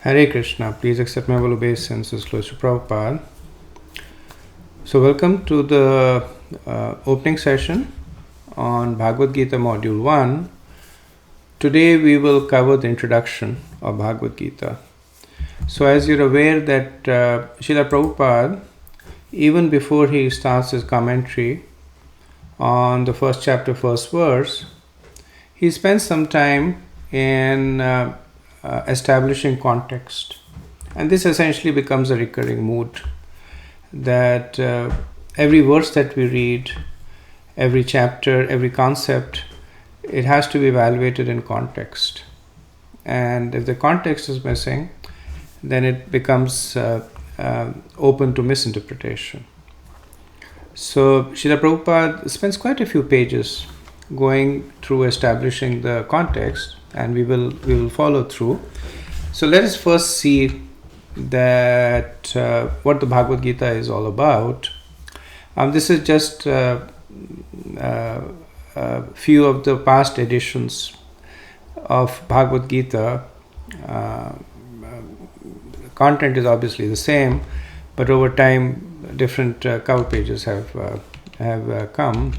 Hare Krishna, please accept my humble obeisances close to Prabhupada. So welcome to the opening session on Bhagavad Gita Module 1. Today we will cover the introduction of Bhagavad Gita. So as you're aware that Srila Prabhupada, even before he starts his commentary on the first chapter, first verse, he spends some time in establishing context. And this essentially becomes a recurring mood that every verse that we read, every chapter, every concept, it has to be evaluated in context. And if the context is missing, then it becomes open to misinterpretation. So Srila Prabhupada spends quite a few pages going through establishing the context, and we will follow through. So let us first see that what the Bhagavad Gita is all about. This is just a few of the past editions of Bhagavad Gita. Content is obviously the same, but over time different cover pages have come.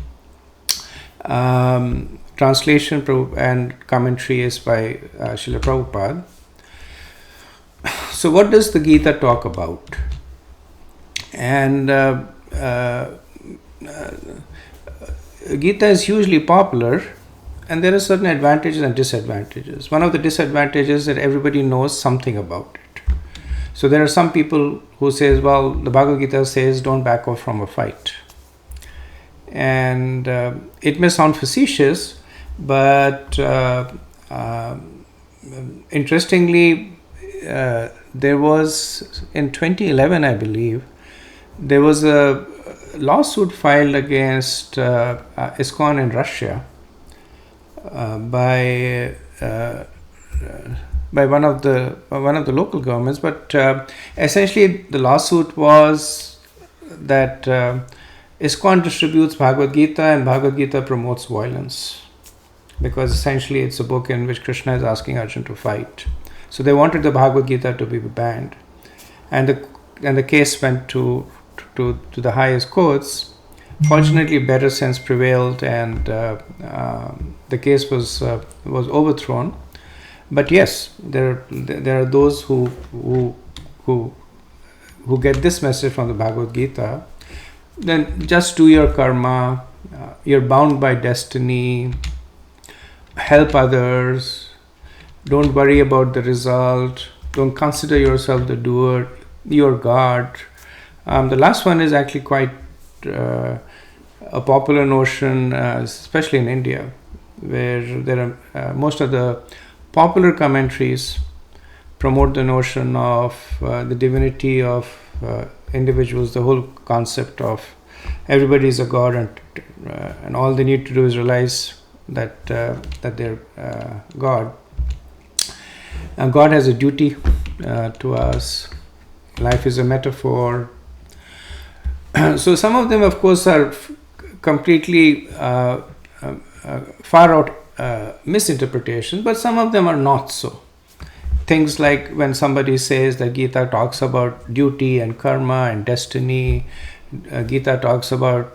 Translation and commentary is by Srila Prabhupada. So what does the Gita talk about? And Gita is hugely popular, and there are certain advantages and disadvantages. One of the disadvantages is that everybody knows something about it. So there are some people who says, well, the Bhagavad Gita says don't back off from a fight. And it may sound facetious, but interestingly, there was in 2011, I believe, there was a lawsuit filed against ISKCON in Russia by one of the local governments. But essentially, the lawsuit was that ISKCON distributes Bhagavad Gita, and Bhagavad Gita promotes violence, because essentially it's a book in which Krishna is asking Arjuna to fight. So they wanted the Bhagavad Gita to be banned, and the case went to the highest courts. Fortunately, better sense prevailed, and the case was overthrown. But yes, there are those who get this message from the Bhagavad Gita. Then just do your karma, you're bound by destiny, help others, don't worry about the result, don't consider yourself the doer, you're God. The last one is actually quite a popular notion, especially in India, where there are most of the popular commentaries promote the notion of the divinity of individuals, the whole concept of everybody is a god, and all they need to do is realize that they're God. And God has a duty to us. Life is a metaphor. So some of them, of course, are completely far out misinterpretation, but some of them are not so. Things like when somebody says that Gita talks about duty and karma and destiny, Gita talks about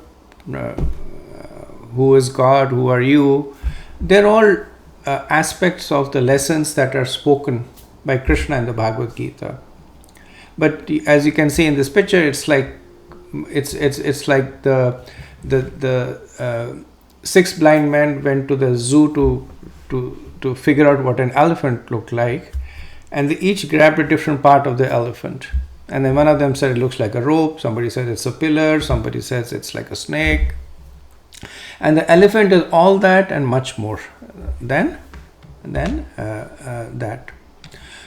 who is God, who are you. They're all aspects of the lessons that are spoken by Krishna in the Bhagavad Gita. But as you can see in this picture, it's like the six blind men went to the zoo to figure out what an elephant looked like. And they each grabbed a different part of the elephant. And then one of them said it looks like a rope, somebody said it's a pillar, somebody says it's like a snake. And the elephant is all that and much more than that.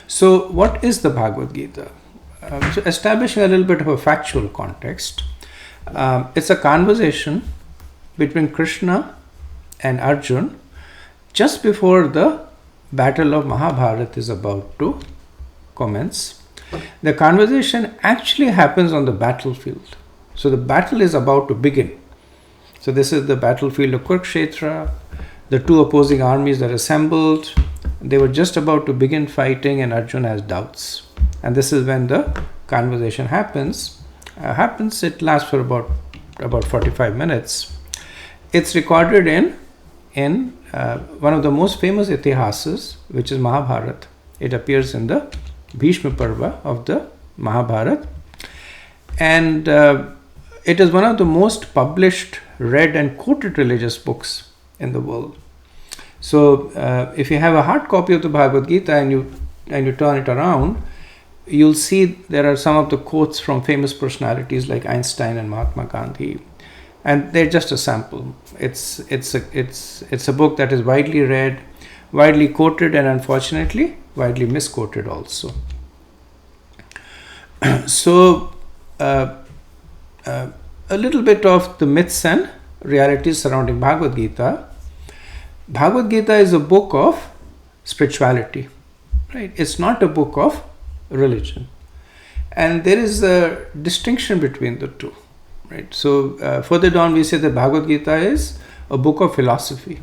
So what is the Bhagavad Gita? So establishing a little bit of a factual context, it's a conversation between Krishna and Arjuna just before the Battle of Mahabharata is about to commence. The conversation actually happens on the battlefield. So the battle is about to begin. So this is the battlefield of Kurukshetra. The two opposing armies are assembled. They were just about to begin fighting, and Arjuna has doubts. And this is when the conversation happens. It lasts for about 45 minutes. It's recorded in one of the most famous itihasas, which is Mahabharata. It appears in the Bhishma Parva of the Mahabharata. And it is one of the most published, read and quoted religious books in the world. So if you have a hard copy of the Bhagavad Gita and you turn it around, you'll see there are some of the quotes from famous personalities like Einstein and Mahatma Gandhi, and they're just a sample. It's a book that is widely read, widely quoted, and unfortunately widely misquoted also. So a little bit of the myths and realities surrounding Bhagavad Gita. Bhagavad Gita is a book of spirituality, right? It's not a book of religion, and there is a distinction between the two, right? So further down we say that Bhagavad Gita is a book of philosophy.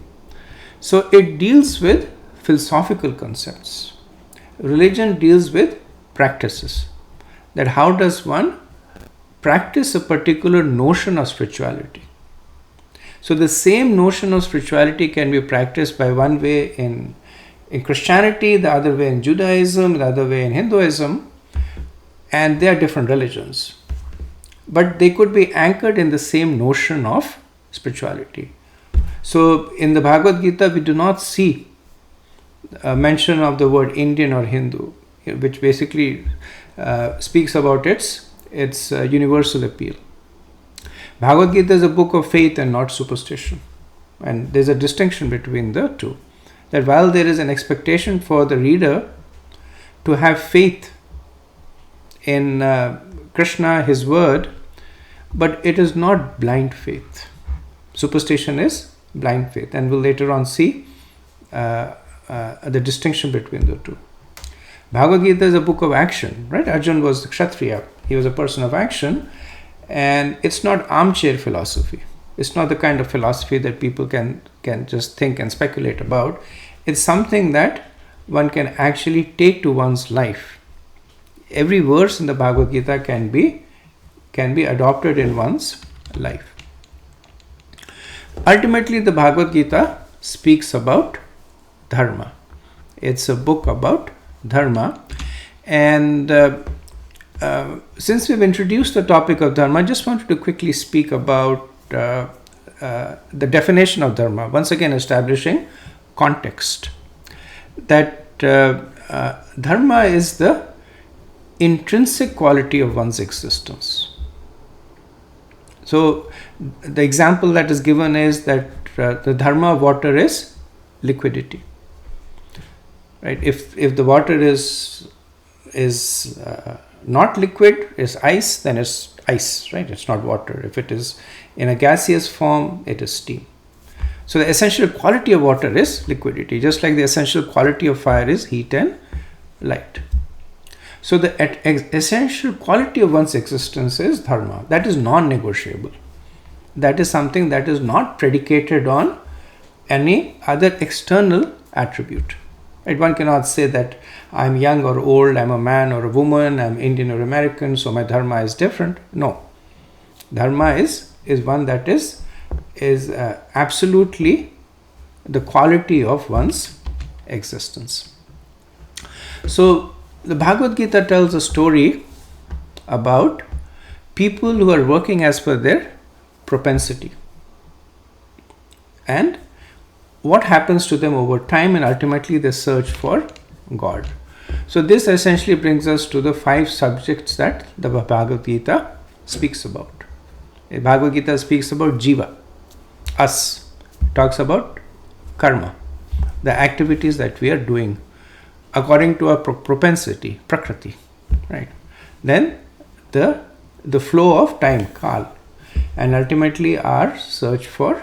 So it deals with philosophical concepts. Religion deals with practices. That how does one practice a particular notion of spirituality? So the same notion of spirituality can be practiced by one way in Christianity, the other way in Judaism, the other way in Hinduism, and they are different religions. But they could be anchored in the same notion of spirituality. So in the Bhagavad Gita, we do not see a mention of the word Indian or Hindu, which basically speaks about its universal appeal. Bhagavad Gita is a book of faith and not superstition. And there's a distinction between the two. That while there is an expectation for the reader to have faith in Krishna, his word, but it is not blind faith. Superstition is blind faith, and we'll later on see the distinction between the two. Bhagavad Gita is a book of action, right? Arjuna was the Kshatriya. He was a person of action, and it's not armchair philosophy. It's not the kind of philosophy that people can just think and speculate about. It's something that one can actually take to one's life. Every verse in the Bhagavad Gita can be adopted in one's life. Ultimately, the Bhagavad Gita speaks about dharma. It's a book about dharma. And since we've introduced the topic of dharma, I just wanted to quickly speak about the definition of dharma, once again establishing context. That dharma is the intrinsic quality of one's existence. So the example that is given is that the dharma of water is liquidity. Right? If the water is not liquid, is ice, then it's ice, right? It's not water. If it is in a gaseous form, it is steam. So the essential quality of water is liquidity, just like the essential quality of fire is heat and light. So the essential quality of one's existence is dharma. That is non-negotiable. That is something that is not predicated on any other external attribute. Right? One cannot say that I'm young or old, I'm a man or a woman, I'm Indian or American, so my dharma is different. No. Dharma is one that is absolutely the quality of one's existence. So the Bhagavad Gita tells a story about people who are working as per their propensity and what happens to them over time, and ultimately they search for God. So this essentially brings us to the 5 subjects that the Bhagavad Gita speaks about. The Bhagavad Gita speaks about jiva, us, talks about karma, the activities that we are doing according to our propensity, prakriti, right? Then the flow of time, kal, and ultimately our search for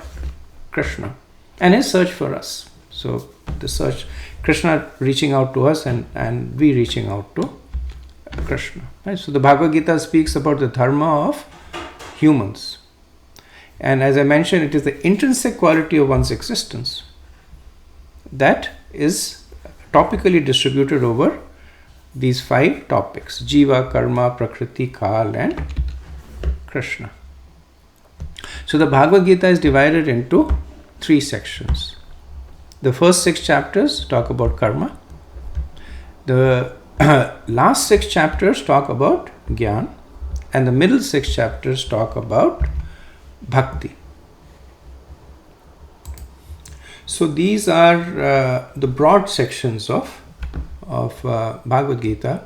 Krishna and his search for us. So the search, Krishna reaching out to us and we reaching out to Krishna. Right? So the Bhagavad Gita speaks about the dharma of humans. And as I mentioned, it is the intrinsic quality of one's existence that is topically distributed over these 5 topics: Jiva, Karma, Prakriti, Kal, and Krishna. So the Bhagavad Gita is divided into 3 sections. The first 6 chapters talk about karma. The last 6 chapters talk about Gyan, and the middle 6 chapters talk about Bhakti. So these are the broad sections of Bhagavad Gita,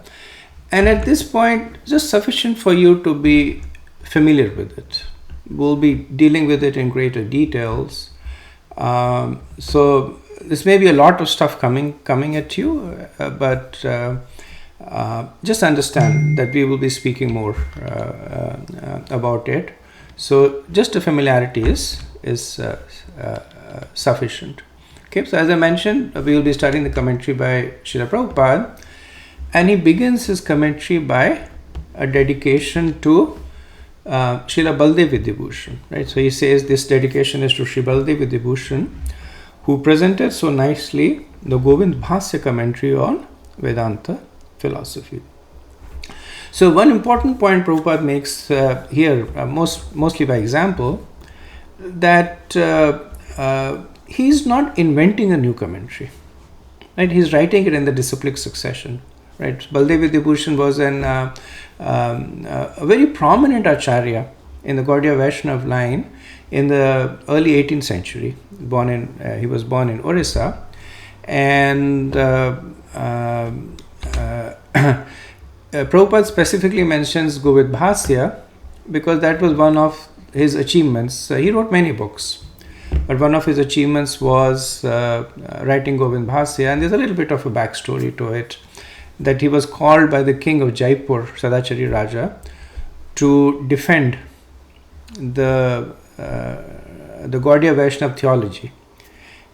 and at this point, just sufficient for you to be familiar with it. We'll be dealing with it in greater details. So this may be a lot of stuff coming at you, but just understand that we will be speaking more about it. So just a familiarity is sufficient. Okay, so as I mentioned, we will be studying the commentary by Srila Prabhupada, and he begins his commentary by a dedication to Srila Baldev Vidyabhushan. Right? So he says this dedication is to Sri Baldev Vidyabhushan, who presented so nicely the Govind Bhasya commentary on Vedanta philosophy. So one important point Prabhupada makes here, mostly by example, that he's not inventing a new commentary. Right? He's writing it in the disciplic succession. Right? Baldev Vidyabhushan was a very prominent acharya in the Gaudiya Vaishnav line in the early 18th century. He was born in Orissa, and Prabhupada specifically mentions Govind Bhasya because that was one of his achievements. He wrote many books, but one of his achievements was writing Govind Bhasya, and there's a little bit of a backstory to it, that he was called by the king of Jaipur, Sadachari Raja, to defend the Gaudiya Vaishnav theology,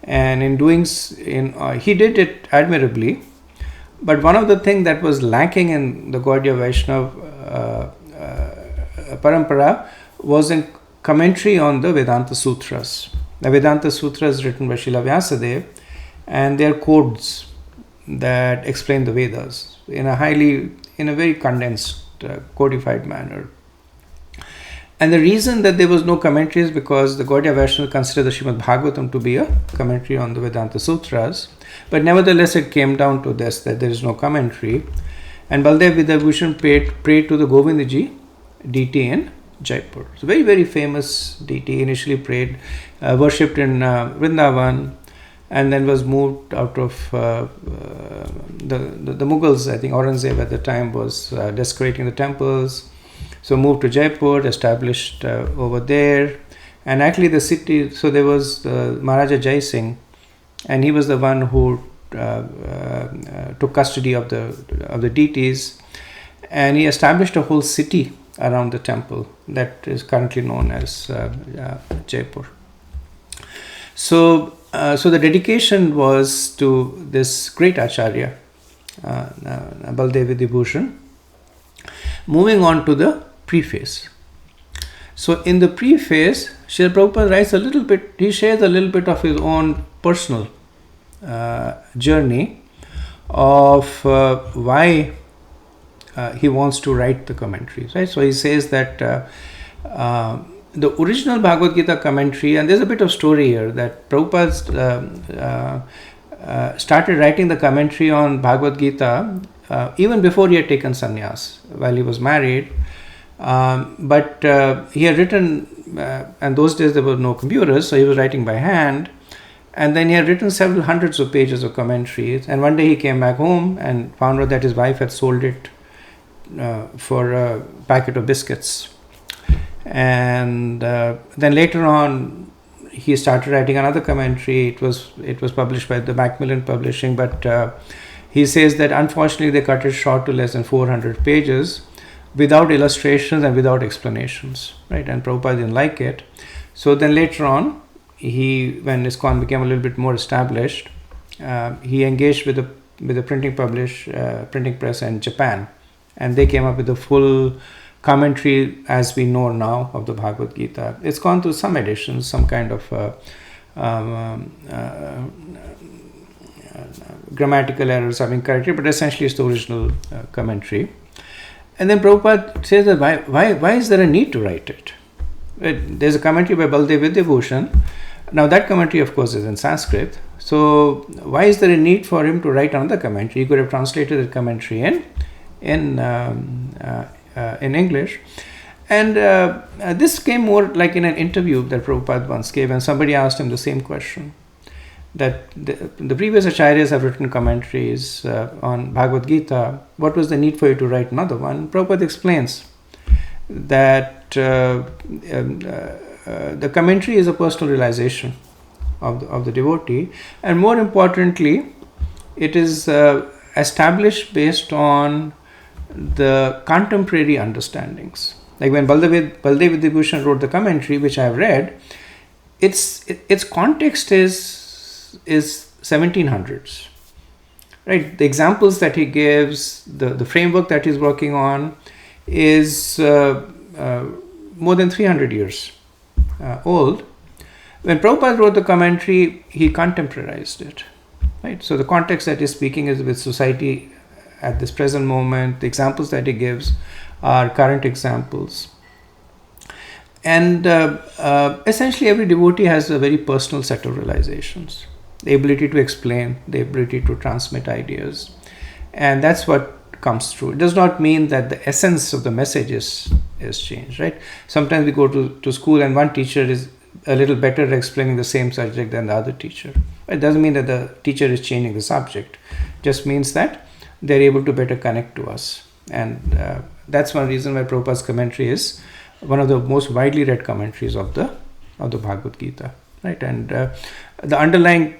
and in doing he did it admirably. But one of the things that was lacking in the Gaudiya Vaishnav parampara was a commentary on the Vedanta Sutras. The Vedanta Sutras written by Srila Vyasadeva, and their codes that explain the Vedas in a very condensed, codified manner. And the reason that there was no commentary is because the Gaudiya Vaishnava considered the Srimad Bhagavatam to be a commentary on the Vedanta Sutras. But nevertheless, it came down to this, that there is no commentary. And Baldev Vidyabhushan prayed to the Govindaji deity in Jaipur. It's a very, very famous deity. Initially worshipped in Vrindavan, and then was moved out of the Mughals. I think Aurangzeb at the time was desecrating the temples. So moved to Jaipur, established over there. And actually the city, so there was Maharaja Jai Singh, and he was the one who took custody of the deities, and he established a whole city around the temple that is currently known as Jaipur. So the dedication was to this great acharya, Baldev Vidyabhushan. Moving on to the preface. So in the preface, Srila Prabhupada writes he shares a little bit of his own personal journey of why he wants to write the commentaries. Right? So he says that the original Bhagavad Gita commentary, and there's a bit of story here, that Prabhupada started writing the commentary on Bhagavad Gita even before he had taken sannyas, while he was married. But he had written, and those days there were no computers, so he was writing by hand. And then he had written several hundreds of pages of commentaries. And one day he came back home and found out that his wife had sold it for a packet of biscuits. And then later on, he started writing another commentary. It was published by the Macmillan Publishing, but he says that unfortunately they cut it short to less than 400 pages, without illustrations and without explanations, right? And Prabhupada didn't like it. So then later on, when ISKCON became a little bit more established, he engaged with the printing press in Japan, and they came up with a full commentary as we know now of the Bhagavad Gita. It's gone through some editions, some kind of grammatical errors have been corrected, but essentially it's the original commentary. And then Prabhupada says that why is there a need to write it? There's a commentary by Baldev Vidyabhushan. Now that commentary, of course, is in Sanskrit. So why is there a need for him to write another commentary? He could have translated the commentary in English. And this came more like in an interview that Prabhupada once gave, and somebody asked him the same question. That the previous acharyas have written commentaries on Bhagavad Gita. What was the need for you to write another one? Prabhupada explains that the commentary is a personal realization of the devotee, and more importantly, it is established based on the contemporary understandings. Like when Baldev Vidyabhushan wrote the commentary, which I have read, its context is 1700s, right? The examples that he gives, the framework that he's working on is more than 300 years old. When Prabhupada wrote the commentary, he contemporarized it, right? So the context that he's speaking is with society at this present moment. The examples that he gives are current examples. And essentially every devotee has a very personal set of realizations. The ability to explain, the ability to transmit ideas. And that's what comes through. It does not mean that the essence of the message is changed, right? Sometimes we go to school and one teacher is a little better at explaining the same subject than the other teacher. It doesn't mean that the teacher is changing the subject. It just means that they're able to better connect to us. And that's one reason why Prabhupada's commentary is one of the most widely read commentaries of the Bhagavad Gita, right? And the underlying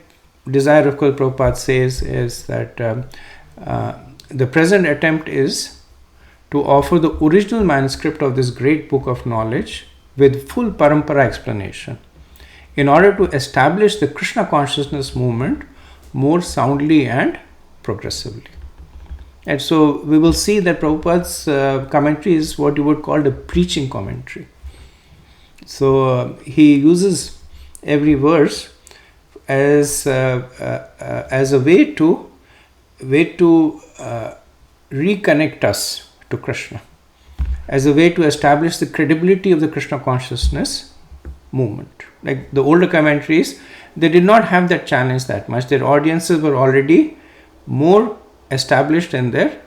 desire, of course, Prabhupada says is that the present attempt is to offer the original manuscript of this great book of knowledge with full parampara explanation in order to establish the Krishna consciousness movement more soundly and progressively. And so we will see that Prabhupada's commentary is what you would call the preaching commentary. So he uses every verse as a way to reconnect us to Krishna, as a way to establish the credibility of the Krishna consciousness movement. Like the older commentaries, they did not have that challenge that much. Their audiences were already more established in their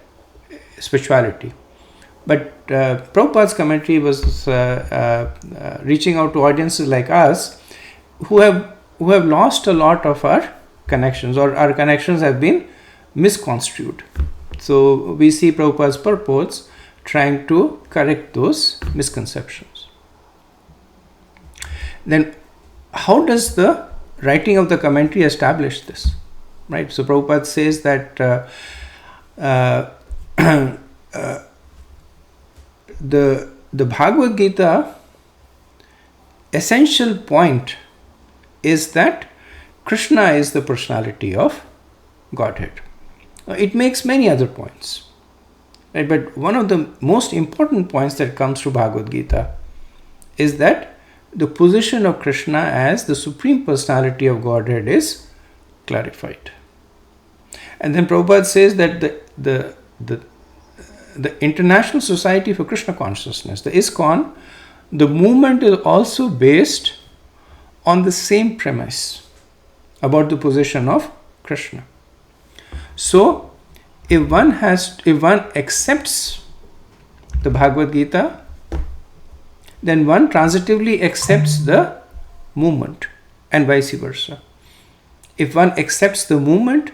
spirituality. But Prabhupada's commentary was reaching out to audiences like us who have lost a lot of our connections, or our connections have been misconstrued. So we see Prabhupada's purports trying to correct those misconceptions. Then how does the writing of the commentary establish this? Right? So Prabhupada says that the Bhagavad Gita essential point is that Krishna is the personality of Godhead. It makes many other points, right? But one of the most important points that comes through Bhagavad Gita is that the position of Krishna as the supreme personality of Godhead is clarified. And then Prabhupada says that the International Society for Krishna Consciousness, the ISKCON, the movement is also based on the same premise about the position of Krishna. So, if one accepts the Bhagavad Gita, then one transitively accepts the movement, and vice versa. If one accepts the movement,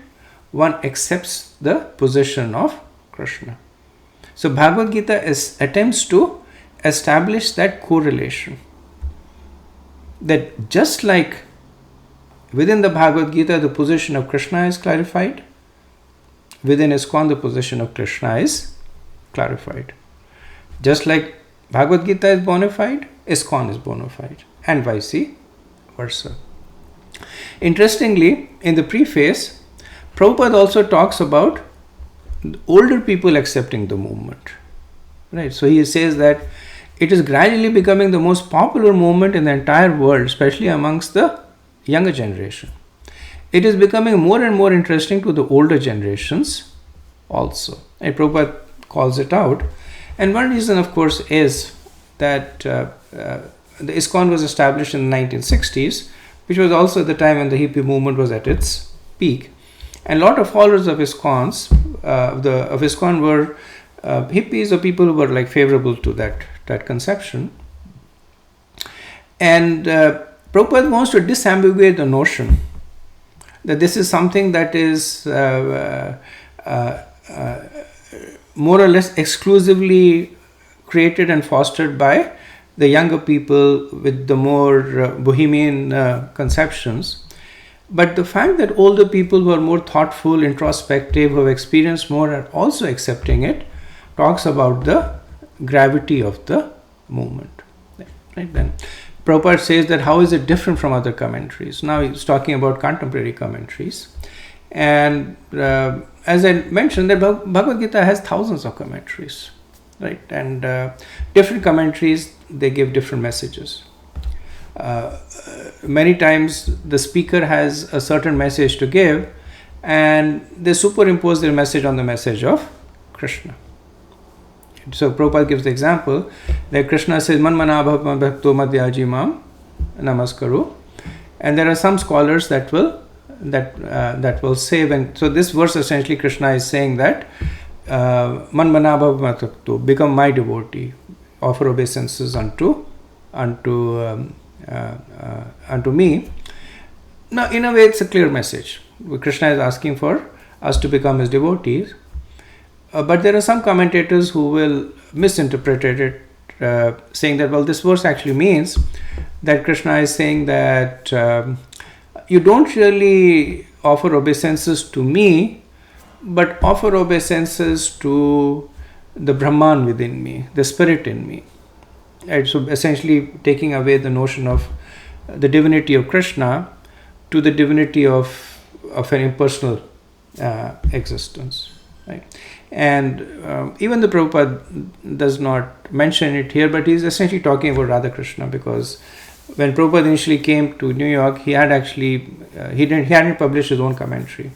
one accepts the position of Krishna. So Bhagavad Gita attempts to establish that correlation. That just like within the Bhagavad Gita the position of Krishna is clarified, within ISKCON the position of Krishna is clarified. Just like Bhagavad Gita is bona fide, ISKCON is bona fide, and vice versa. Interestingly, in the preface, Prabhupada also talks about older people accepting the movement. Right? So he says that it is gradually becoming the most popular movement in the entire world, especially amongst the younger generation. it is becoming more and more interesting to the older generations also. And Prabhupada calls it out. And one reason, of course, is that the ISKCON was established in the 1960s, which was also the time when the hippie movement was at its peak. And a lot of followers of ISKCON were hippies or people who were like favorable to that conception. And Prabhupada wants to disambiguate the notion that this is something that is more or less exclusively created and fostered by the younger people with the more bohemian conceptions. But the fact that older people who are more thoughtful, introspective, who have experienced more are also accepting it, talks about the gravity of the movement. Right then, Prabhupada says that how is it different from other commentaries? Now he's talking about contemporary commentaries. And as I mentioned, that Bhagavad Gita has thousands of commentaries, right? And different commentaries, they give different messages. Many times the speaker has a certain message to give and they superimpose their message on the message of Krishna. So Prabhupada gives the example that Krishna says, Man manabha bhakto madhyaji mam namaskaru. And there are some scholars that will say, when, so this verse essentially Krishna is saying that Man manabha bhakto, become my devotee, offer obeisances unto me. Now, in a way, it's a clear message. Krishna is asking for us to become his devotees. But there are some commentators who will misinterpret it, saying that, well, this verse actually means that Krishna is saying that you don't really offer obeisances to me, but offer obeisances to the Brahman within me, the spirit in me. Right? So essentially taking away the notion of the divinity of Krishna to the divinity of an impersonal existence. Right? And even the Prabhupada does not mention it here, but he's essentially talking about Radha Krishna, because when Prabhupada initially came to New York, he had actually he hadn't published his own commentary.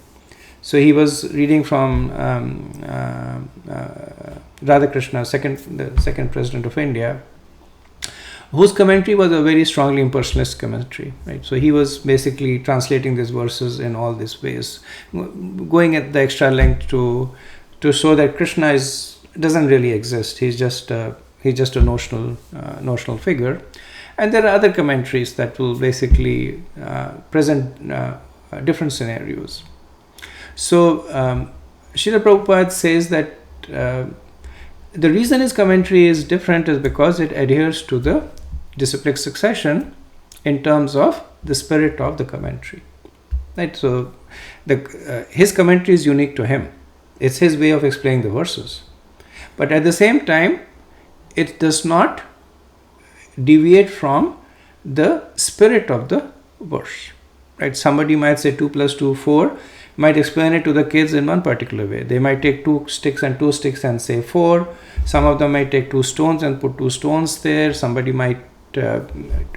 So he was reading from Radha Krishna, the second president of India, whose commentary was a very strongly impersonalist commentary, right? So he was basically translating these verses in all these ways, going at the extra length to show that Krishna doesn't really exist. He's just a notional figure. And there are other commentaries that will basically present different scenarios. So Srila Prabhupada says that the reason his commentary is different is because it adheres to the disciplic succession in terms of the spirit of the commentary. Right? So his commentary is unique to him. It's his way of explaining the verses. But at the same time, it does not deviate from the spirit of the verse. Right? Somebody might say 2 + 2 4, might explain it to the kids in one particular way. They might take 2 sticks and 2 sticks and say 4. Some of them might take 2 stones and put 2 stones there. Somebody might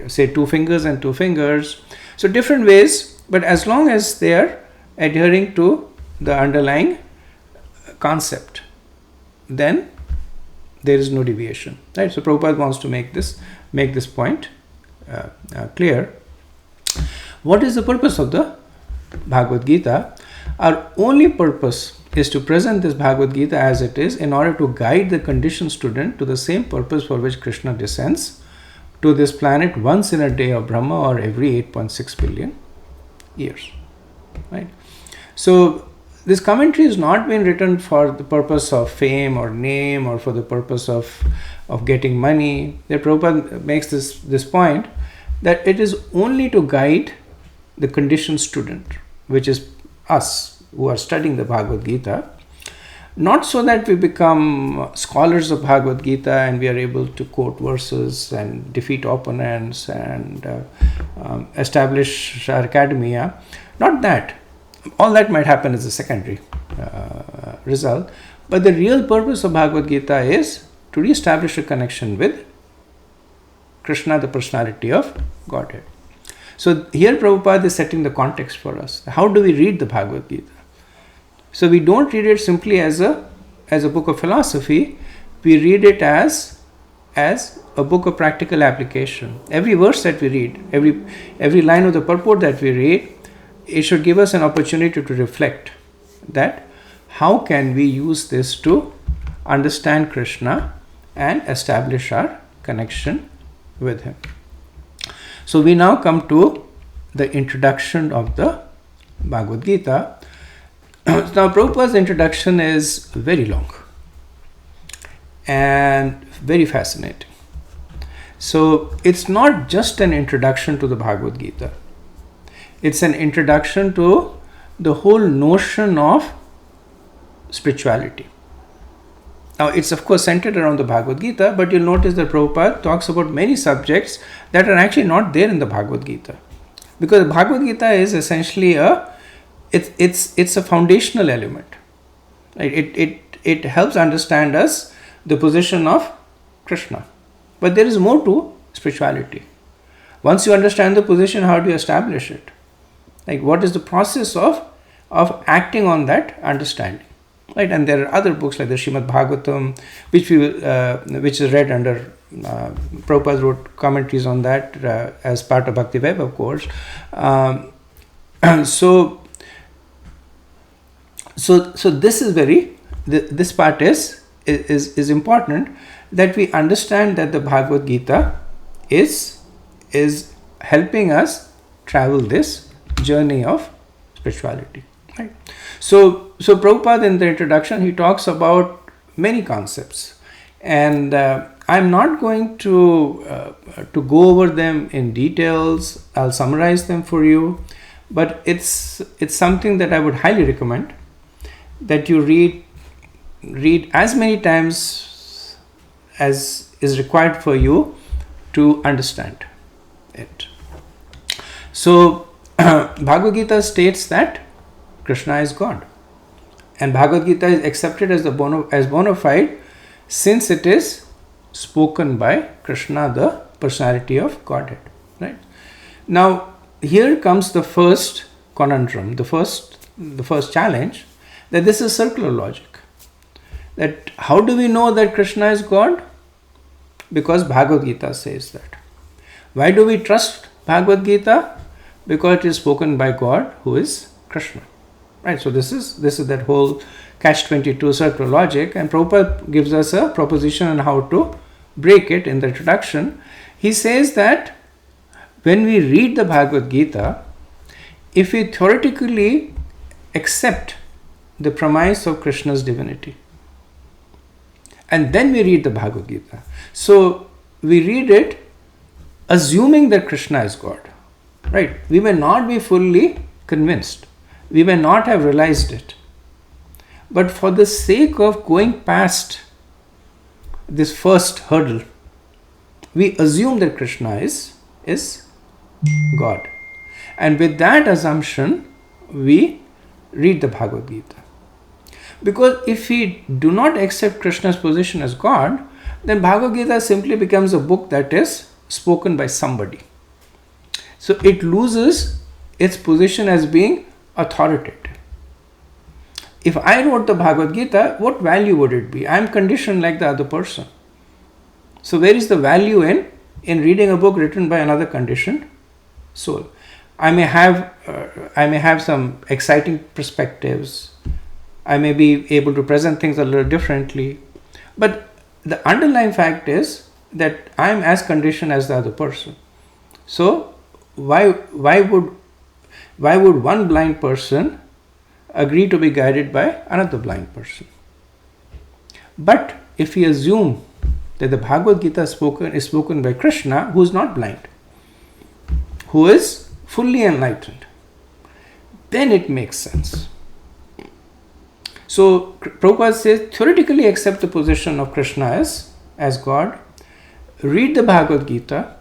say 2 fingers and 2 fingers. So different ways, but as long as they are adhering to the underlying concept, then there is no deviation. Right? So Prabhupada wants to make this point clear. What is the purpose of the Bhagavad Gita? Our only purpose is to present this Bhagavad Gita as it is in order to guide the conditioned student to the same purpose for which Krishna descends to this planet once in a day of Brahma or every 8.6 billion years. Right? So this commentary is not been written for the purpose of fame or name or for the purpose of getting money. The Prabhupada makes this point that it is only to guide the conditioned student, which is us who are studying the Bhagavad Gita, not so that we become scholars of Bhagavad Gita and we are able to quote verses and defeat opponents and establish our academia. Not that. All that might happen as a secondary result. But the real purpose of Bhagavad Gita is to re-establish a connection with Krishna, the personality of Godhead. So here Prabhupada is setting the context for us. How do we read the Bhagavad Gita? So we don't read it simply as a book of philosophy. We read it as a book of practical application. Every verse that we read, every line of the purport that we read, it should give us an opportunity to reflect that how can we use this to understand Krishna and establish our connection with him. So we now come to the introduction of the Bhagavad Gita. Now Prabhupada's introduction is very long and very fascinating. So it's not just an introduction to the Bhagavad Gita. It's an introduction to the whole notion of spirituality. Now it's of course centered around the Bhagavad Gita, but you'll notice that Prabhupada talks about many subjects that are actually not there in the Bhagavad Gita. Because the Bhagavad Gita is essentially it's a foundational element. Right? It helps understand us the position of Krishna. But there is more to spirituality. Once you understand the position, how do you establish it? Like what is the process of acting on that understanding? Right? And there are other books like the Srimad Bhagavatam, which is read under Prabhupada wrote commentaries on that as part of Bhakti Web, of course. So this is this part is important, that we understand that the Bhagavad Gita is helping us travel this journey of spirituality. Right? So Prabhupada in the introduction, he talks about many concepts, and I'm not going to go over them in details. I'll summarize them for you, but it's something that I would highly recommend that you read as many times as is required for you to understand it. So Bhagavad Gita states that Krishna is God, and Bhagavad Gita is accepted as bona fide since it is spoken by Krishna, the personality of Godhead. Right? Now here comes the first conundrum, the first challenge, that this is circular logic. That how do we know that Krishna is God? Because Bhagavad Gita says that. Why do we trust Bhagavad Gita? Because it is spoken by God, who is Krishna. Right? So this is that whole catch-22 circular logic, and Prabhupada gives us a proposition on how to break it in the introduction. He says that when we read the Bhagavad Gita, if we theoretically accept the premise of Krishna's divinity, and then we read the Bhagavad Gita, so we read it assuming that Krishna is God. Right? We may not be fully convinced. We may not have realized it. But for the sake of going past this first hurdle, we assume that Krishna is God. And with that assumption, we read the Bhagavad Gita. Because if we do not accept Krishna's position as God, then Bhagavad Gita simply becomes a book that is spoken by somebody. So it loses its position as being authoritative. If I wrote the Bhagavad Gita, what value would it be? I am conditioned like the other person. So where is the value in reading a book written by another conditioned soul? I may have some exciting perspectives. I may be able to present things a little differently. But the underlying fact is that I am as conditioned as the other person. So why would one blind person agree to be guided by another blind person? But if we assume that the Bhagavad Gita is spoken by Krishna, who is not blind, who is fully enlightened, then it makes sense. So Prabhupada says, theoretically accept the position of Krishna as God, read the Bhagavad Gita,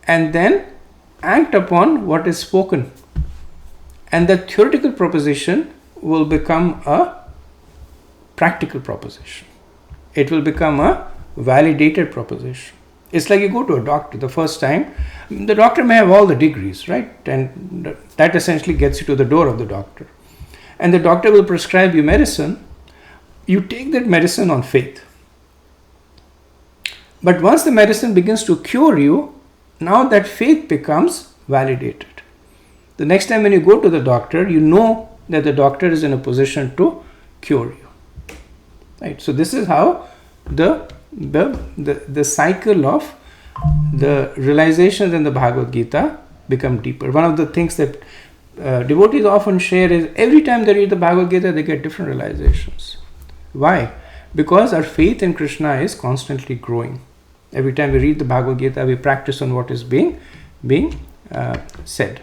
and then act upon what is spoken. And the theoretical proposition will become a practical proposition. It will become a validated proposition. It's like you go to a doctor the first time. The doctor may have all the degrees, right? And that essentially gets you to the door of the doctor. And the doctor will prescribe you medicine. You take that medicine on faith. But once the medicine begins to cure you, now that faith becomes validated. The next time when you go to the doctor, you know that the doctor is in a position to cure you. Right? So this is how the cycle of the realizations in the Bhagavad Gita become deeper. One of the things that devotees often share is every time they read the Bhagavad Gita, they get different realizations. Why? Because our faith in Krishna is constantly growing. Every time we read the Bhagavad Gita, we practice on what is being said.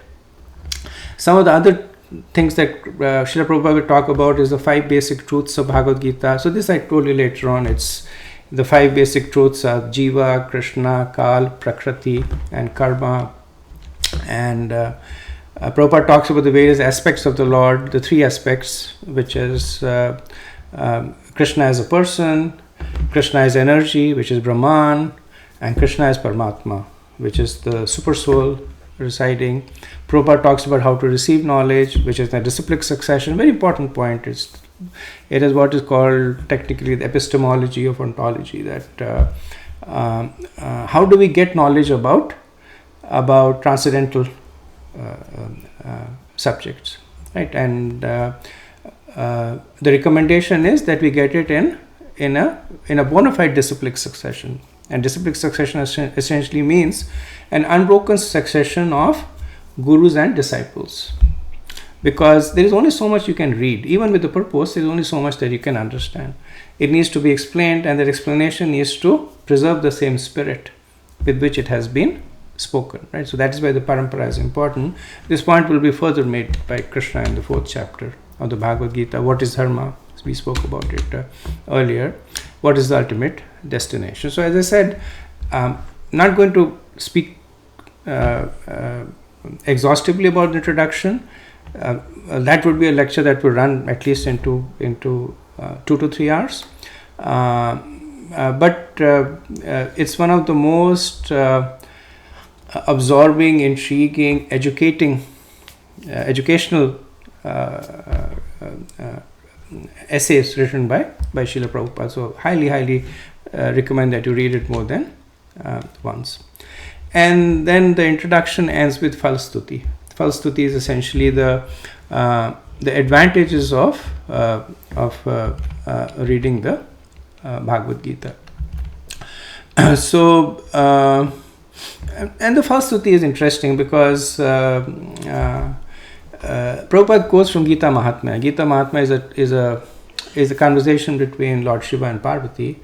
Some of the other things that Srila Prabhupada will talk about is the 5 basic truths of Bhagavad Gita. So this I told you later on. It's the 5 basic truths are Jiva, Krishna, Kal, Prakriti, and Karma. And Prabhupada talks about the various aspects of the Lord, the 3 aspects, which is Krishna as a person, Krishna as energy, which is Brahman, and Krishna as Paramatma, which is the super soul residing. Prabhupada talks about how to receive knowledge, which is the disciplic succession. Very important point. It is what is called technically the epistemology of ontology. That how do we get knowledge about transcendental subjects, right? And the recommendation is that we get it in a bona fide disciplic succession. And disciplic succession essentially means an unbroken succession of gurus and disciples. Because there is only so much you can read. Even with the purpose, there is only so much that you can understand. It needs to be explained, and that explanation needs to preserve the same spirit with which it has been spoken. Right? So that is why the parampara is important. This point will be further made by Krishna in the 4th chapter of the Bhagavad Gita. What is dharma? We spoke about it earlier. What is the ultimate destination? So as I said, not going to speak exhaustively about the introduction. That would be a lecture that would run at least into 2 to 3 hours. But it's one of the most absorbing, intriguing, educational essays written by Srila Prabhupada. So highly recommend that you read it more than once. And then the introduction ends with Falstuti. Falstuti is essentially the advantages of reading the Bhagavad Gita. So and the Falstuti is interesting because Prabhupada quotes from Gita Mahatmya. Gita Mahatmya is a conversation between Lord Shiva and Parvati.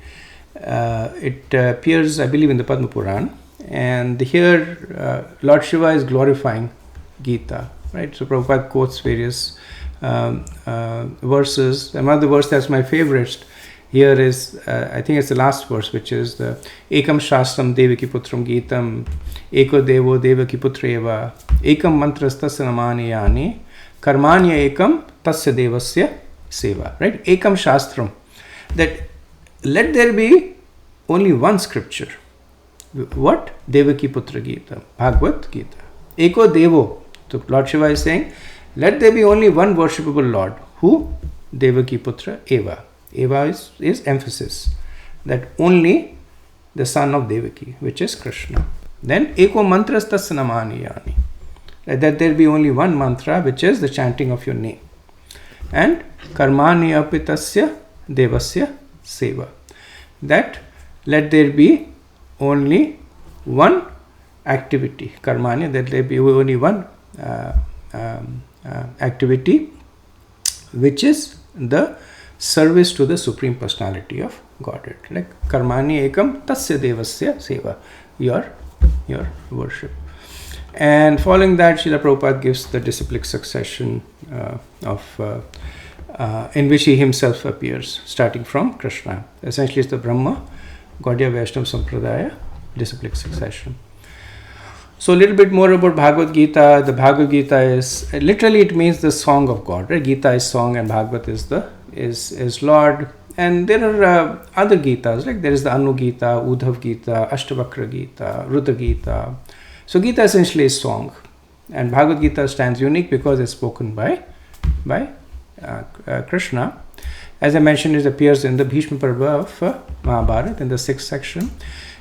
It appears, I believe, in the Padma Puran. And here Lord Shiva is glorifying Gita, right? So Prabhupada quotes various verses. And one of the verses that's my favorite here is, I think it's the last verse, which is the Ekam Shastram Devaki Putram Gitam Eko Devo Devaki Putreva Ekam Mantrastasya Namaniyani Karmanya Ekam Tasya Devasya Seva, right? Ekam Shastram, that let there be only one scripture. What? Devaki Putra Gita, Bhagavad Gita. Eko Devo. So Lord Shiva is saying, let there be only one worshipable Lord. Who? Devaki Putra Eva. Eva is emphasis. That only the son of Devaki, which is Krishna. Then Eko Mantras Tasya Namaniyani. That there be only one mantra, which is the chanting of your name. And Karmani Apitasya Devasya Seva. That let there be only one activity, Karmani, that there be only one activity, which is the service to the Supreme Personality of Godhead. Like Karmani Ekam Tasya Devasya Seva, your worship. And following that, Srila Prabhupada gives the disciplic succession in which he himself appears, starting from Krishna. Essentially, it's the Brahma, Gaudiya Vaishnava Sampradaya, disciplic succession. So a little bit more about Bhagavad Gita. The Bhagavad Gita is, literally it means the song of God, right? Gita is song and Bhagavad is Lord. and there are other Gitas, like there is the Anu Gita, Udhav Gita, Ashtavakra Gita, Rudra Gita. So Gita essentially is song, and Bhagavad Gita stands unique because it's spoken by Krishna. As I mentioned, it appears in the Bhishma Parva of Mahabharata in the 6th section.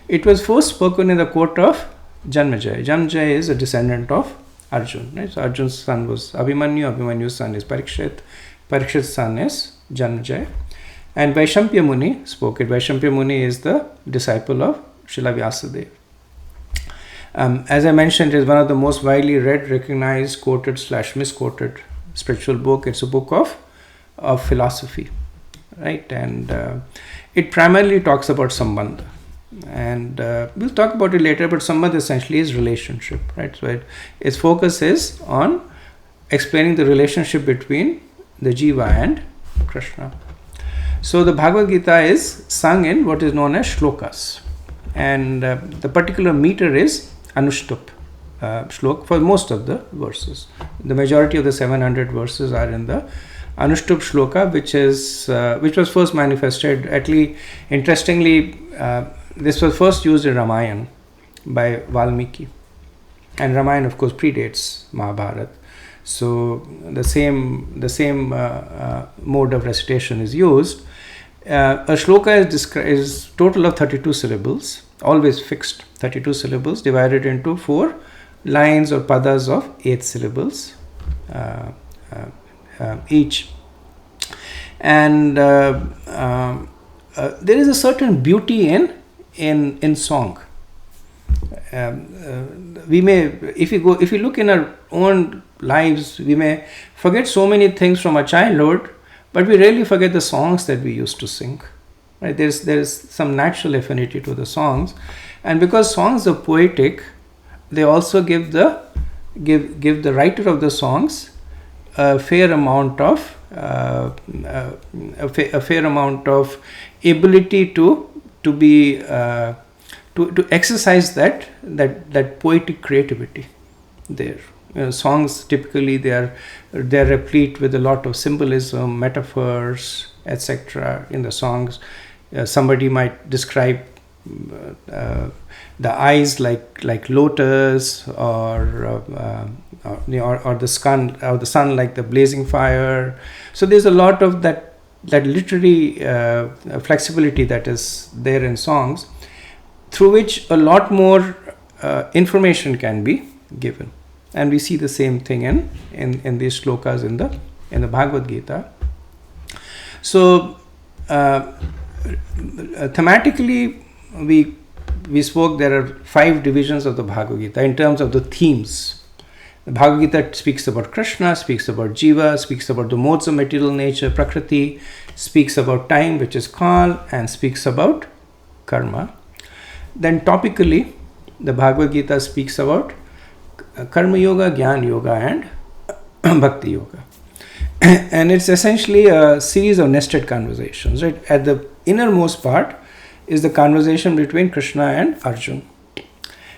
It was first spoken in the court of Janmejaya. Janmejaya is a descendant of Arjun. Right? So Arjun's son was Abhimanyu, Abhimanyu's son is Parikshit, Parikshit's son is Janmejaya. And Vaishampya Muni spoke it. Vaishampya Muni is the disciple of Srila Vyasadeva. As I mentioned, it is one of the most widely read, recognized, quoted / misquoted spiritual book. It's a book of philosophy, right? And it primarily talks about Sambandha. And we'll talk about it later, but Sambandha essentially is relationship, right? So its focus is on explaining the relationship between the Jiva and Krishna. So the Bhagavad Gita is sung in what is known as shlokas. And the particular meter is Anushtup shlok for most of the verses. The majority of the 700 verses are in the Anushtup shloka, which was first manifested. Interestingly, this was first used in Ramayana by Valmiki, and Ramayana, of course, predates Mahabharata. So the same mode of recitation is used. A shloka is total of 32 syllables, always fixed 32 syllables, divided into 4 lines or padas of 8 syllables each. And there is a certain beauty in song. We may, if you look in our own lives, we may forget so many things from our childhood, but we rarely forget the songs that we used to sing. Right? There's some natural affinity to the songs, and because songs are poetic, they also give the writer of the songs a fair amount of ability to exercise that poetic creativity there. Songs typically they're replete with a lot of symbolism, metaphors, etc. in the songs. Somebody might describe the eyes like lotus, or the sun like the blazing fire. So there's a lot of that literary flexibility that is there in songs, through which a lot more information can be given. And we see the same thing in these shlokas in the Bhagavad Gita. So thematically, we spoke there are 5 divisions of the Bhagavad Gita in terms of the themes. The Bhagavad Gita speaks about Krishna, speaks about Jiva, speaks about the modes of material nature, Prakriti, speaks about time, which is Kal, and speaks about karma. Then topically, the Bhagavad Gita speaks about Karma Yoga, Jnana Yoga, and Bhakti Yoga. And it's essentially a series of nested conversations. Right? At the innermost part is the conversation between Krishna and Arjun.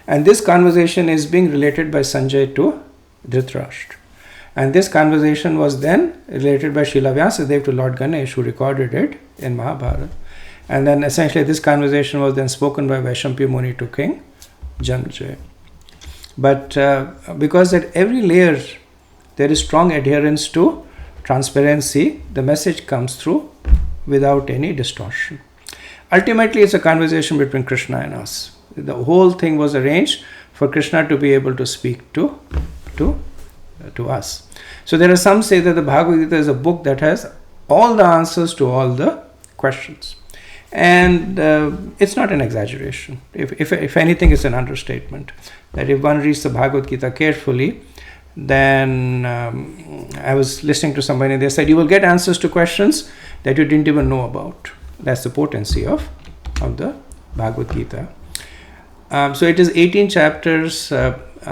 And this conversation is being related by Sanjay to Dhritarashtra. And this conversation was then related by Srila Vyasadeva to Lord Ganesh, who recorded it in Mahabharata. And then essentially this conversation was then spoken by Vaishampya Muni to King Janmejaya. But because at every layer there is strong adherence to transparency, the message comes through without any distortion. Ultimately, it's a conversation between Krishna and us. The whole thing was arranged for Krishna to be able to speak to us. So there are some say that the Bhagavad Gita is a book that has all the answers to all the questions. And it's not an exaggeration. If anything, it's an understatement. That if one reads the Bhagavad Gita carefully, then I was listening to somebody and they said, you will get answers to questions that you didn't even know about. That's the potency of the Bhagavad Gita. So it is 18 chapters,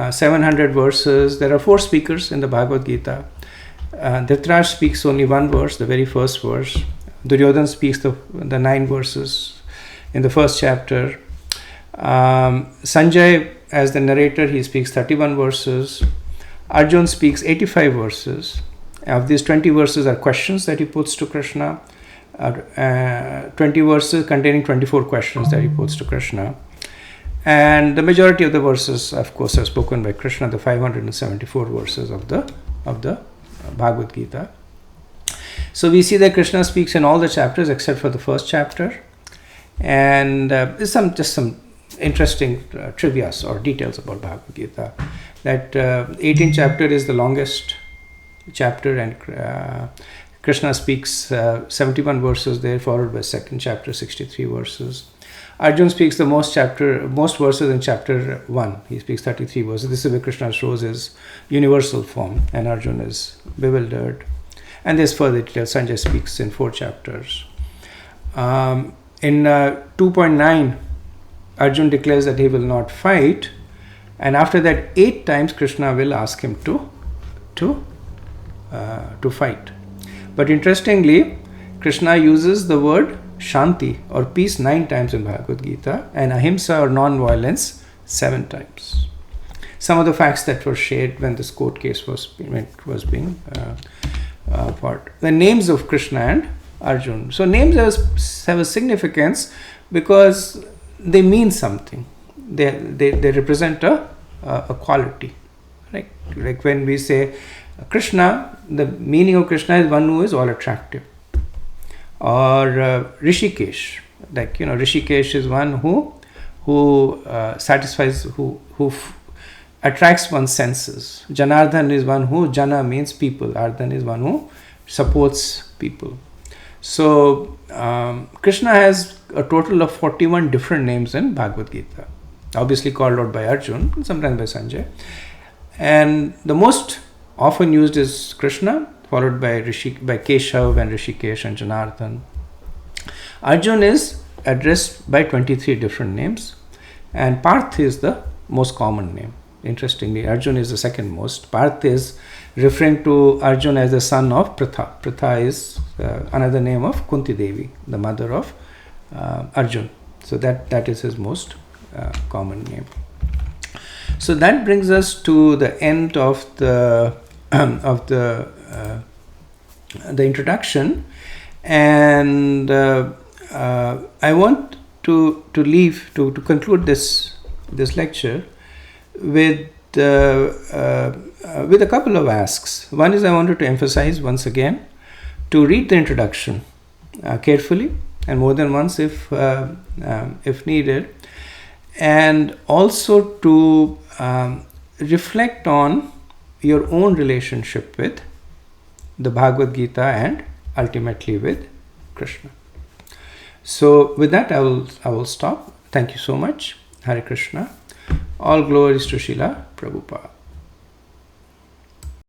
700 verses. There are 4 speakers in the Bhagavad Gita. Dhritarashtra speaks only one verse, the very first verse. Duryodhana speaks the 9 verses in the first chapter. Sanjay, as the narrator, he speaks 31 verses. Arjun speaks 85 verses. Of these, 20 verses are questions that he puts to Krishna. 20 verses containing 24 questions that he puts to Krishna. And the majority of the verses, of course, are spoken by Krishna, the 574 verses of the Bhagavad Gita. So we see that Krishna speaks in all the chapters except for the first chapter. And there's just some interesting trivia or details about Bhagavad Gita. That 18th chapter is the longest chapter, and Krishna speaks 71 verses there, followed by second chapter, 63 verses. Arjuna speaks the most verses in chapter 1. He speaks 33 verses. This is where Krishna shows his universal form, and Arjuna is bewildered. And there's further details. Sanjay speaks in 4 chapters. In 2.9, Arjuna declares that he will not fight, and after that 8 times Krishna will ask him to fight. But interestingly, Krishna uses the word Shanti or peace 9 times in Bhagavad Gita, and Ahimsa or non-violence 7 times. Some of the facts that were shared when this court case was being fought. The names of Krishna and Arjuna. So names have a significance because they mean something. They represent a quality. Like when we say Krishna, the meaning of Krishna is one who is all attractive. Or Rishikesh, Rishikesh is one who satisfies, who attracts one's senses. Janardhan is one who, Jana means people, Ardhan is one who supports people. So Krishna has a total of 41 different names in Bhagavad Gita, obviously called out by Arjuna, sometimes by Sanjay. And the most often used is Krishna, followed by Keshav and Rishikesh and Janardhan. Arjuna is addressed by 23 different names, and Parth is the most common name. Interestingly, Arjuna is the second most. Parth is referring to Arjuna as the son of Pritha. Pritha is another name of Kunti Devi, the mother of Arjuna. So that is his most common name. So that brings us to the end of the introduction, and I want to conclude this lecture with a couple of asks. One is, I wanted to emphasize once again to read the introduction carefully and more than once if needed, and also to reflect on your own relationship with the Bhagavad Gita and ultimately with Krishna. So with that, I will stop. Thank you so much. Hare Krishna. All glories to Srila Prabhupada.